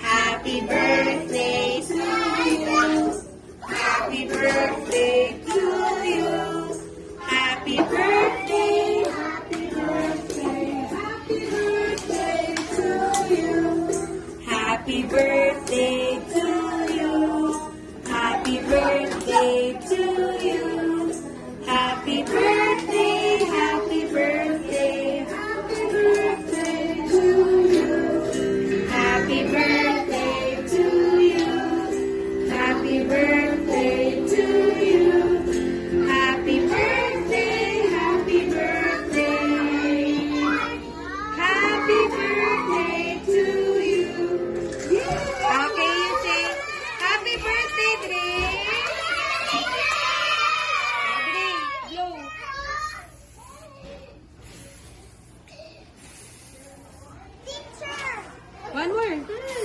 Happy birthday to you. Happy birthday to you. Happy birthday. Happy birthday. Happy birthday to you. Happy birthday to you. Happy birthday to you. Happy birthday. Happy birthday. Happy birthday to you. Happy birthday to you. Happy birthday to you. Happy birthday. Happy birthday. Happy birthday to you. Okay, you say happy birthday, Dre. Dre, blow. One more.